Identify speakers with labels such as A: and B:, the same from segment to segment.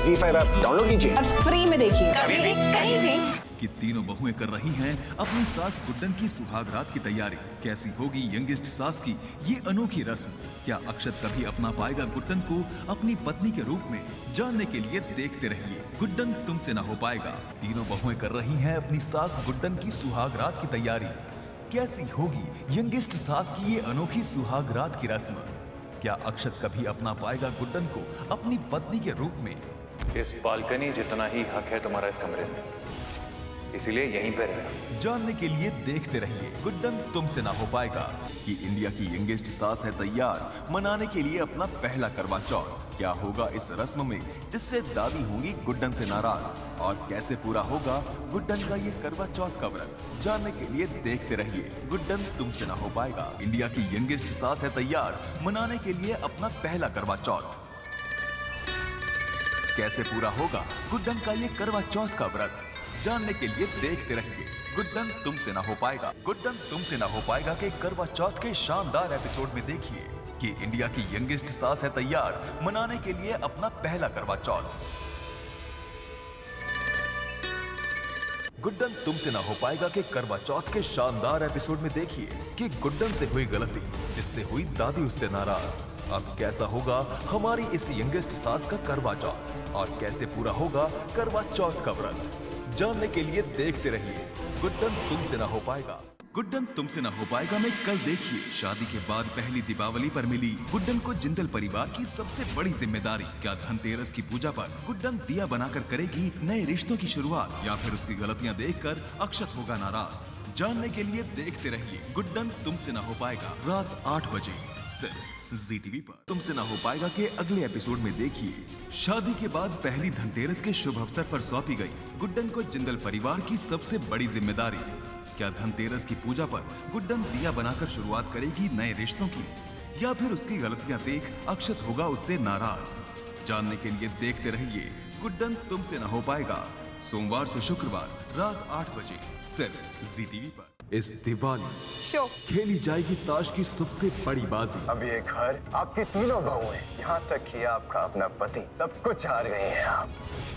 A: ZEE5 app download कीजिए
B: और free में देखिए
C: कभी भी कहीं भी।
D: कि तीनों बहुएं कर रही हैं अपनी सास गुड्डन की सुहागरात की तैयारी। कैसी होगी यंगेस्ट सास की ये अनोखी रस्म? क्या अक्षत कभी अपना पाएगा गुड्डन को अपनी पत्नी के रूप में? जानने के लिए देखते रहिए गुड्डन तुमसे ना हो पाएगा। तीनों बहुएं कर रही हैं अपनी सास गुड्डन की सुहागरात की तैयारी। कैसी होगी यंगेस्ट सास की ये अनोखी सुहागरात की रस्म? क्या अक्षत कभी अपना पाएगा गुड्डन को अपनी पत्नी के रूप में?
E: इस बालकनी जितना ही हक है तुम्हारा इस कमरे में, इसीलिए यहीं पे रहना।
D: जानने के लिए देखते रहिए गुड्डन तुमसे ना हो पाएगा कि इंडिया की यंगेस्ट सास है तैयार मनाने के लिए अपना पहला करवा चौथ। क्या होगा इस रस्म में जिससे दादी होंगी गुड्डन से नाराज, और कैसे पूरा होगा गुड्डन का ये करवा चौथ का व्रत? जानने के लिए देखते रहिए गुड्डन तुमसे ना हो पाएगा। इंडिया की यंगेस्ट सास है तैयार मनाने के लिए अपना पहला करवा चौथ। कैसे पूरा होगा गुड्डन का ये करवा चौथ का व्रत? जानने के लिए देखते रहिए गुड्डन तुमसे ना हो पाएगा। गुड्डन तुमसे ना हो पाएगा के करवा चौथ के शानदार एपिसोड में देखिए कि इंडिया की यंगेस्ट सास है तैयार मनाने के लिए अपना पहला करवा चौथ। गुड्डन तुमसे ना हो पाएगा के करवा चौथ के शानदार एपिसोड में देखिए कि गुड्डन से हुई गलती जिससे हुई दादी उससे नाराज। अब कैसा होगा हमारी इस यंगेस्ट सास का करवा चौथ, और कैसे पूरा होगा करवा चौथ का व्रत? जानने के लिए देखते रहिए गुड्डन तुमसे ना हो पाएगा। गुड्डन तुमसे ना हो पाएगा में कल देखिए शादी के बाद पहली दीपावली पर मिली गुड्डन को जिंदल परिवार की सबसे बड़ी जिम्मेदारी। क्या धनतेरस की पूजा पर गुड्डन दिया बनाकर करेगी नए रिश्तों की शुरुआत, या फिर उसकी गलतियां देखकर अक्षत होगा नाराज? जानने के लिए देखते रहिए गुड्डन तुमसे ना हो पाएगा रात 8 बजे सिर्फ जी टीवी पर। तुमसे ना हो पाएगा के अगले एपिसोड में देखिए शादी के बाद पहली धनतेरस के शुभ अवसर पर सौंपी गई गुड्डन को जिंदल परिवार की सबसे बड़ी जिम्मेदारी। क्या धनतेरस की पूजा पर गुड्डन दिया बनाकर शुरुआत करेगी नए रिश्तों की, या फिर उसकी गलतियां देख अक्षत होगा उससे नाराज? जानने के लिए देखते रहिए गुड्डन तुमसे ना हो पाएगा सोमवार से शुक्रवार रात 8 बजे सिर्फ जी टीवी पर। इस दिवाली
B: शो
D: खेली जाएगी ताश की सबसे बड़ी बाजी।
A: अब ये घर आपकी तीनों बहुएं, यहाँ तक कि आपका अपना पति, सब कुछ हार गए हैं आप।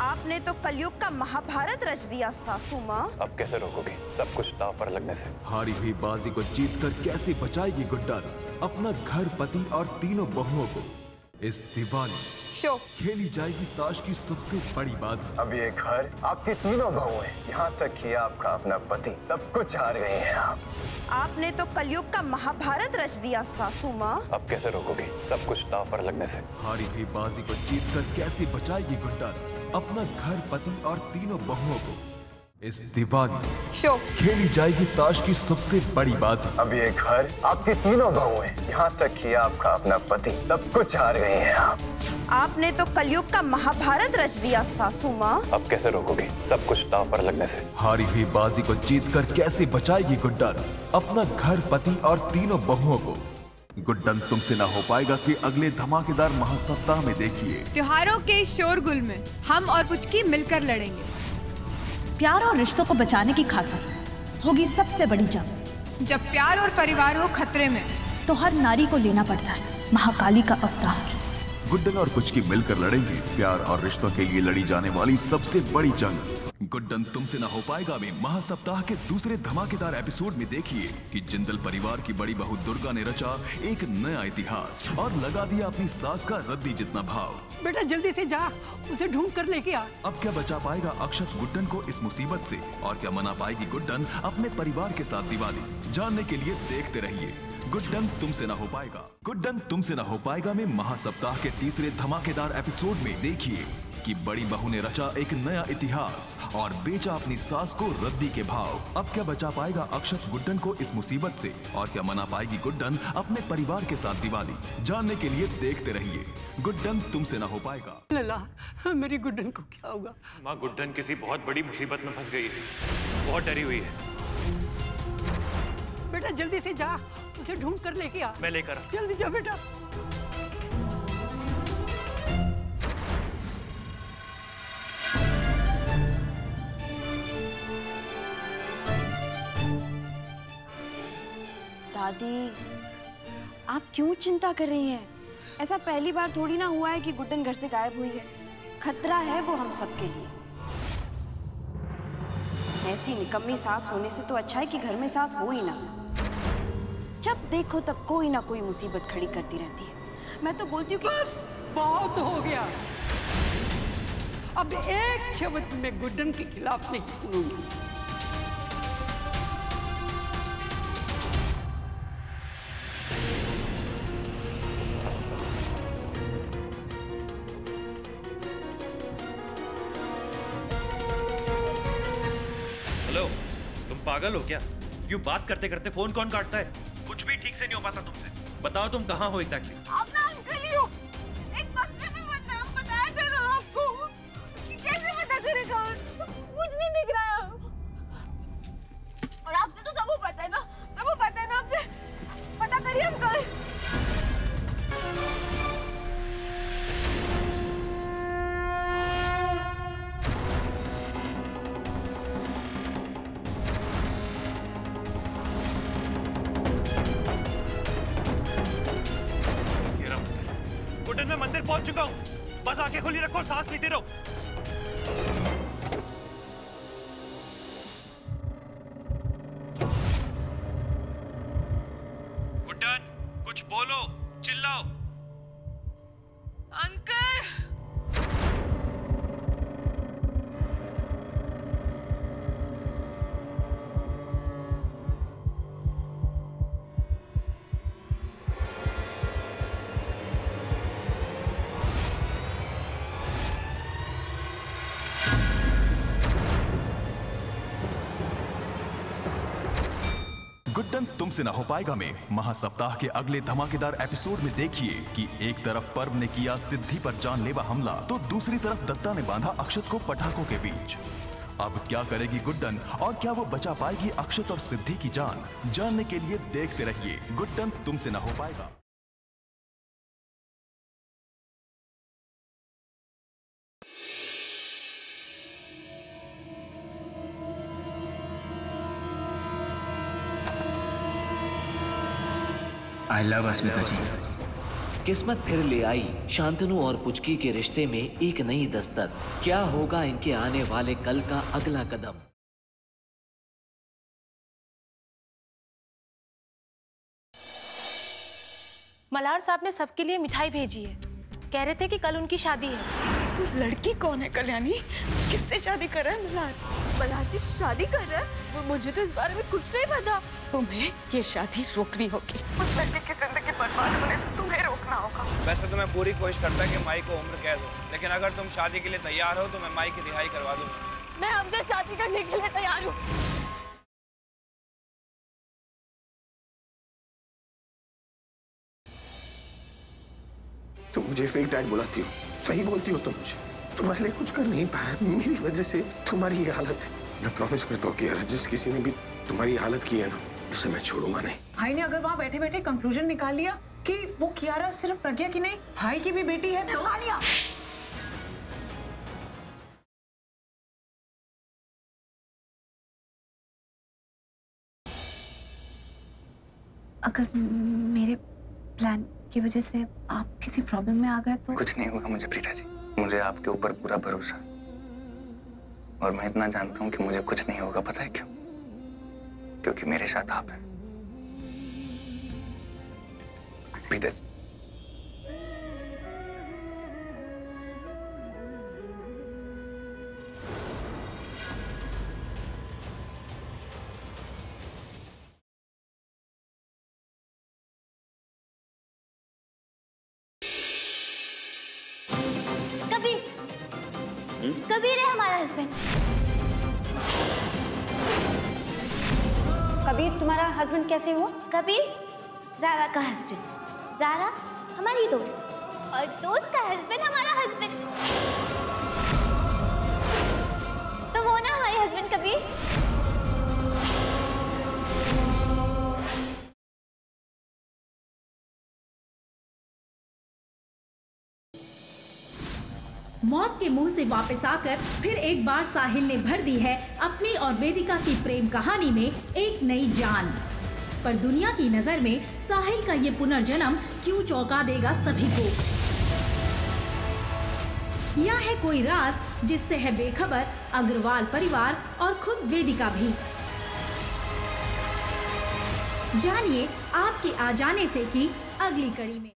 C: आपने तो कलयुग का महाभारत रच दिया सासू माँ।
E: अब कैसे रोकोगे सब कुछ दांव पर लगने से?
D: हारी हुई बाजी को जीतकर कैसे बचाएगी गुड्डन अपना घर, पति और तीनों बहुओं को? इस दिवाली
B: शो
D: खेली जाएगी ताश की सबसे बड़ी बाजी।
A: अब ये घर आपकी तीनों बहुएं, यहाँ तक कि आपका अपना पति, सब कुछ हार गए हैं आप।
C: आपने तो कलयुग का महाभारत रच दिया सासू माँ।
E: अब कैसे रोकोगे सब कुछ दांव पर लगने से?
D: हारी हुई बाजी को जीतकर कैसे बचाएगी गुड्डन अपना घर, पति और तीनों बहुओं को? इस दिवाली
B: शो
D: खेली जाएगी ताश की सबसे बड़ी बाजी।
A: अब ये घर आपकी तीनों बहुएं, यहाँ तक कि आपका अपना पति, सब कुछ हार गए हैं आप।
C: आपने तो कलयुग का महाभारत रच दिया सासू माँ।
E: अब कैसे रोकोगे सब कुछ दांव पर लगने से?
D: हारी हुई बाजी को जीतकर कैसे बचाएगी गुड्डन अपना घर, पति और तीनों बहुओं को? गुड्डन तुमसे ना हो पाएगा कि अगले धमाकेदार महासप्ताह में देखिए
F: त्योहारों के शोरगुल में हम और पुचकी मिलकर लड़ेंगे।
G: प्यार और रिश्तों को बचाने की खातिर होगी सबसे बड़ी जंग।
F: जब प्यार और परिवार हो खतरे में
G: तो हर नारी को लेना पड़ता है महाकाली का अवतार।
D: गुड्डन और पुचकी मिलकर लड़ेंगे प्यार और रिश्तों के लिए लड़ी जाने वाली सबसे बड़ी जंग। गुड्डन तुमसे ना हो पाएगा में महासप्ताह के दूसरे धमाकेदार एपिसोड में देखिए कि जिंदल परिवार की बड़ी बहू दुर्गा ने रचा एक नया इतिहास और लगा दिया अपनी सास का रद्दी जितना भाव।
H: बेटा जल्दी से जा, उसे ढूंढ कर लेके आ।
D: अब क्या बचा पाएगा अक्षत गुड्डन को इस मुसीबत से, और क्या मना पाएगी गुड्डन अपने परिवार के साथ दिवाली? जानने के लिए देखते रहिए गुड्डन तुमसे ना हो पाएगा। गुड्डन तुमसे ना हो पाएगा में महासप्ताह के तीसरे धमाकेदार एपिसोड में देखिए कि बड़ी बहू ने रचा एक नया इतिहास और बेचा अपनी सास को रद्दी के भाव। अब क्या बचा पाएगा अक्षत गुड्डन को इस मुसीबत से, और क्या मना पाएगी गुड्डन अपने परिवार के साथ दिवाली? जानने के लिए देखते रहिए गुड्डन तुमसे ना हो पाएगा।
H: लला, मेरी गुड्डन को क्या होगा?
E: माँ गुड्डन किसी बहुत बड़ी मुसीबत में फंस गई है, बहुत डरी हुई है।
H: बेटा जल्दी से जा, उसे ढूंढ कर लेके आ।
E: मैं लेकर
H: जल्दी जा बेटा।
I: दादी, आप क्यों चिंता कर रही हैं? ऐसा पहली बार थोड़ी ना हुआ है कि गुड्डन घर से गायब हुई है।
C: खतरा है वो हम सबके लिए। ऐसी निकम्मी सास होने से तो अच्छा है कि घर में सास हो ही ना। जब देखो तब कोई ना कोई मुसीबत खड़ी करती रहती है। मैं तो बोलती हूँ कि
H: बस बहुत हो गया। अब एक शब्द मैं गुड्डन के खिलाफ नहीं सुनूंगी।
B: हेलो, तुम पागल हो क्या? यूं बात करते करते फोन कौन काटता है? कुछ भी ठीक से नहीं हो पाता तुमसे। बताओ तुम कहाँ हो एग्जैक्टली?
I: अब मैं अंकल ही हूँ। एक बक्से में बंदा बताया था ना आपको। कैसे पता करेगा? कुछ नहीं दिख रहा। और आपसे तो सब पता है ना, सब पता है ना आपसे। पता करिए अंकल।
B: गुड्डन, मैं मंदिर पहुंच चुका हूँ। बस आंखें खुली रखो, सांस लेते रहो। गुड्डन, कुछ बोलो, चिल्लाओ।
I: अंकल।
D: गुड्डन तुमसे ना हो पाएगा में महासप्ताह के अगले धमाकेदार एपिसोड में देखिए कि एक तरफ पर्व ने किया सिद्धि पर जानलेवा हमला तो दूसरी तरफ दत्ता ने बांधा अक्षत को पटाखों के बीच। अब क्या करेगी गुड्डन और क्या वो बचा पाएगी अक्षत और सिद्धि की जान? जानने के लिए देखते रहिए गुड्डन तुमसे ना हो पाएगा।
J: I love अस्मिता जी।
K: किस्मत फिर ले आई शांतनु और पुचकी के रिश्ते में एक नई दस्तक। क्या होगा इनके आने वाले कल का अगला कदम?
L: मल्हार साहब ने सबके लिए मिठाई भेजी है। कह रहे थे कि कल उनकी शादी है।
I: लड़की कौन है कल्याणी? किससे शादी कर रहा है मल्हार? मल्हार जी शादी कर रहा है? मुझे तो इस बारे में कुछ नहीं पता। तुम्हें ये शादी रोकनी होगी। उस लड़की की जिंदगी बर्बाद होने से तुम्हें रोकना होगा।
M: वैसे तो मैं पूरी कोशिश करता कि माई को उम्र कैद हो, लेकिन अगर तुम शादी के लिए तैयार हो तो मैं माई की रिहाई करवा दूंगा।
I: मैं हमसे शादी करने के लिए तैयार हूँ।
A: तुम मुझे फेक डैड बुलाती हो, सही बोलती हो तुम मुझे। तुम्हारे लिए कुछ कर नहीं पाया, मेरी वजह से तुम्हारी ये हालत है। मैं प्रॉमिस करता हूँ कि यार जिस किसी ने भी तुम्हारी हालत की है ना, उसे मैं छोड़ूंगा नहीं।
N: भाई ने अगर वहाँ बैठे बैठे कंक्लूजन निकाल लिया कि वो कियारा सिर्फ प्रज्ञा की नहीं भाई की भी बेटी है तो
G: अगर मेरे प्लान की वजह से आप किसी प्रॉब्लम में आ गए तो?
A: कुछ नहीं होगा मुझे प्रीता जी, मुझे आपके ऊपर पूरा भरोसा और मैं इतना जानता हूँ कि मुझे कुछ नहीं होगा। पता है क्यों? क्योंकि मेरे साथ आप हैं प्रीता जी।
O: कबीर है हमारा हस्बैंड।
P: कबीर तुम्हारा हस्बैंड कैसे हुआ?
O: कबीर ज़ारा का हस्बैंड, ज़ारा हमारी दोस्त और दोस्त का हस्बैंड हमारा हस्बैंड। तो वो ना हमारे हस्बैंड कबीर।
Q: मौत के मुंह से वापस आकर फिर एक बार साहिल ने भर दी है अपनी और वेदिका की प्रेम कहानी में एक नई जान। पर दुनिया की नजर में साहिल का ये पुनर्जन्म क्यों चौंका देगा सभी को? या है कोई राज जिससे है बेखबर अग्रवाल परिवार और खुद वेदिका भी? जानिए आपके आ जाने से की अगली कड़ी में।